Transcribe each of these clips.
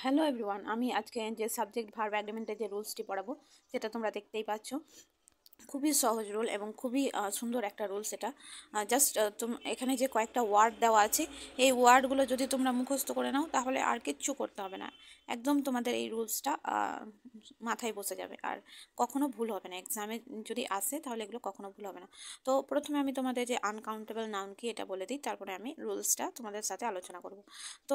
Hello everyone, আমি আজকে যে সাবজেক্ট ভার্ব অ্যাগ্রিমেন্টের যে রুলসটি পড়াবো সেটা তোমরা দেখতেই পাচ্ছ। খুবই সহজ রুল এবং খুবই সুন্দর একটা রুলস এটা। জাস্ট এখানে যে কয়েকটা ওয়ার্ড দেওয়া আছে, এই ওয়ার্ডগুলো যদি তোমরা মুখস্থ করে নাও তাহলে আর কিচ্ছু করতে হবে না। একদম তোমাদের এই রুলসটা মাথায় বসে যাবে আর কখনো ভুল হবে না। এক্সামে যদি আসে তাহলে এগুলো কখনো ভুল হবে না। তো প্রথমে আমি তোমাদের যে আনকাউন্টেবল নাউন কি এটা বলে দিই, তারপরে আমি রুলসটা তোমাদের সাথে আলোচনা করব। তো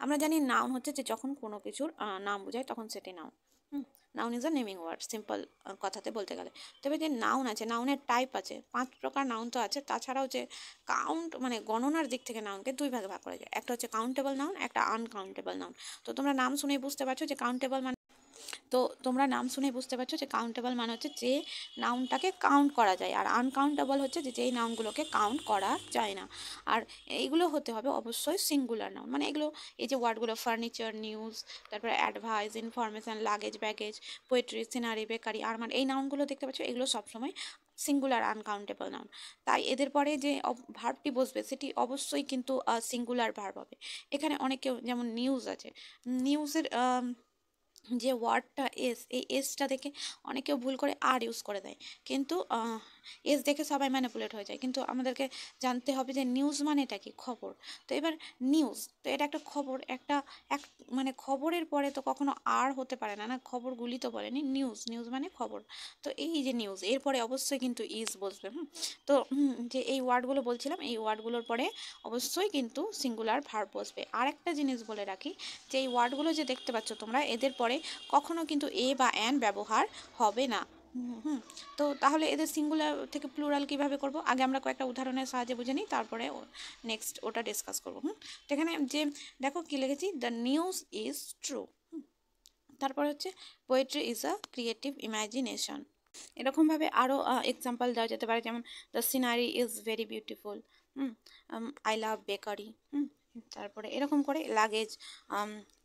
আমরা জানি নাউন হচ্ছে যে যখন কোনো কিছুর নাম বোঝায় তখন সেটি noun. Noun is a naming word, simple কথাতে বলতে গেলে। তবে যে নাউন আছে, নাউনের টাইপ আছে, 5 প্রকার নাউন তো আছে। তাছাড়াও যে কাউন্ট মানে গণনার দিক থেকে নাউনকে 2 ভাগে ভাগ করা যায়। একটা হচ্ছে কাউন্টেবল নাউন, একটা আনকাউন্টেবল নাউন। তো তোমরা নাম শুনেই বুঝতে পারছো যে কাউন্টেবল মানে কাউন্টেবল মানে হচ্ছে যে নাউনটাকে কাউন্ট করা যায়, আর আনকাউন্টেবল হচ্ছে যে যেই নাউনগুলোকে কাউন্ট করা যায় না। আর এইগুলো হতে হবে অবশ্যই সিঙ্গুলার নাউন। মানে এগুলো, এই যে ওয়ার্ডগুলো ফার্নিচার, নিউজ, তারপরে advice, information, luggage, baggage, poetry, scenery, bakery, Arman, এই নাউনগুলো দেখতে পাচ্ছ, এগুলো সবসময় সিঙ্গুলার আনকাউন্টেবল নাউন। তাই এদের পরে যে ভার্বটি বসবে সেটি অবশ্যই কিন্তু সিঙ্গুলার ভার্ব হবে। এখানে অনেকেও, যেমন নিউজ আছে, নিউজের যে ওয়ার্ডটা এস, এই এসটা দেখে অনেকেও ভুল করে আর ইউজ করে দেয়, কিন্তু এস দেখে সবাই ম্যানিপুলেট হয়ে যায়। কিন্তু আমাদেরকে জানতে হবে যে নিউজ মানেটা কি, খবর। তো এবার নিউজ, তো এটা একটা খবর, এক মানে খবরের পরে তো কখনো আর হতে পারে না, না খবরগুলি তো বলেনি, নিউজ, নিউজ মানে খবর। তো এই যে নিউজ, এরপরে অবশ্যই কিন্তু ইজ বসবে। তো যে এই ওয়ার্ডগুলো বলছিলাম, এই ওয়ার্ডগুলোর পরে অবশ্যই কিন্তু সিঙ্গুলার ভার্ব বসবে। আর একটা জিনিস বলে রাখি, যে এই ওয়ার্ডগুলো যে দেখতে পাচ্ছ তোমরা, এদের পরে কখনো কিন্তু এ বা অ্যান ব্যবহার হবে না। তো তাহলে এদের সিঙ্গুলার থেকে প্লুরাল কিভাবে করব, আগে আমরা কয়েকটা উদাহরণের সাহায্যে বুঝে নিই, তারপরে নেক্সট ওটা ডিসকাস করবো। তো এখানে যে দেখো কি লিখেছি, দ্য নিউজ ইজ ট্রু। তারপর হচ্ছে poetry is a creative imagination. এরকমভাবে আরও এক্সাম্পল দেওয়া যেতে পারে, যেমন the scenery is very beautiful, I love bakery. তারপরে এরকম করে লাগেজ,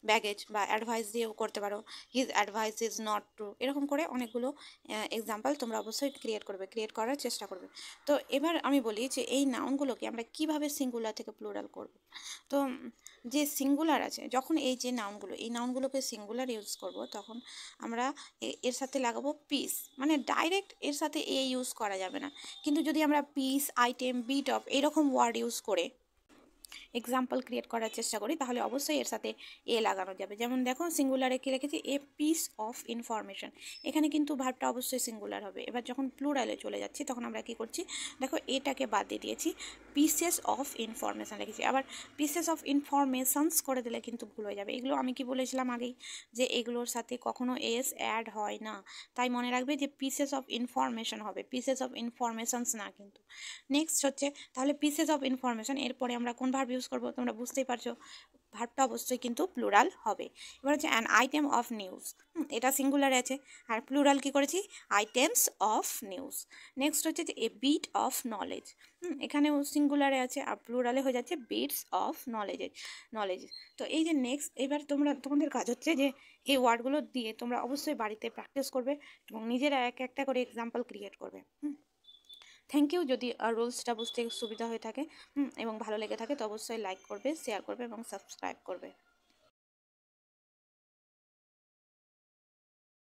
ব্যাগেজ বা অ্যাডভাইস দিয়েও করতে পারো, his advice is not true. এরকম করে অনেকগুলো এক্সাম্পল তোমরা অবশ্যই ক্রিয়েট করার চেষ্টা করবে। তো এবার আমি বলি যে এই নাউনগুলোকে আমরা কিভাবে সিঙ্গুলার থেকে প্লুরাল করব। তো যে সিঙ্গুলার আছে, যখন এই যে নাউনগুলো, এই নাউনগুলোকে সিঙ্গুলার ইউজ করব, তখন আমরা এর সাথে লাগাবো পিস। মানে ডাইরেক্ট এর সাথে এ ইউজ করা যাবে না, কিন্তু যদি আমরা পিস, আইটেম, বিট অফ এরকম ওয়ার্ড ইউজ করে এক্সাম্পল ক্রিয়েট করার চেষ্টা করি, তাহলে অবশ্যই এর সাথে এ লাগানো যাবে। যেমন দেখো সিঙ্গুলারে কি লিখেছি, এ পিস অফ ইনফরমেশন। এখানে কিন্তু ভার্বটা অবশ্যই সিঙ্গুলার হবে। এবার যখন প্লুরালে চলে যাচ্ছি তখন আমরা কি করছি, দেখো এটাকে বাদ দিয়ে দিয়েছি, পিসেস অফ ইনফরমেশন লিখেছি। আবার পিসেস অফ ইনফরমেশনস করে দিলে কিন্তু ভুল হয়ে যাবে। এগুলো আমি কি বলেছিলাম আগেই, যে এগুলোর সাথে কখনো এস অ্যাড হয় না। তাই মনে রাখবে যে পিসেস অফ ইনফরমেশন হবে, পিসেস অফ ইনফরমেশনস না কিন্তু। নেক্সট হচ্ছে তাহলে পিসেস অফ ইনফরমেশন, এরপরে আমরা কোন ভার্ব ইউজ করবো, তোমরা বুঝতেই পারছো, ভার্বটা অবশ্যই কিন্তু প্লুরাল হবে। এবার হচ্ছে অ্যান আইটেম অফ নিউজ, এটা সিঙ্গুলারে আছে, আর প্লুরাল কি করেছি, আইটেমস অফ নিউজ। নেক্সট হচ্ছে যে এ বিট অফ নলেজ, এখানেও সিঙ্গুলারে আছে আর প্লুরালে হয়ে যাচ্ছে বিটস অফ নলেজ। তো এই যে নেক্সট, এবার তোমাদের কাজ হচ্ছে যে এই ওয়ার্ডগুলো দিয়ে তোমরা অবশ্যই বাড়িতে প্র্যাকটিস করবে এবং নিজেরা একটা করে এক্সাম্পল ক্রিয়েট করবে। Thank you. যদি রুলসটা বুঝতে সুবিধা হয়ে থাকে এবং ভালো লেগে থাকে তো অবশ্যই লাইক করবে, শেয়ার করবে এবং সাবস্ক্রাইব করবে।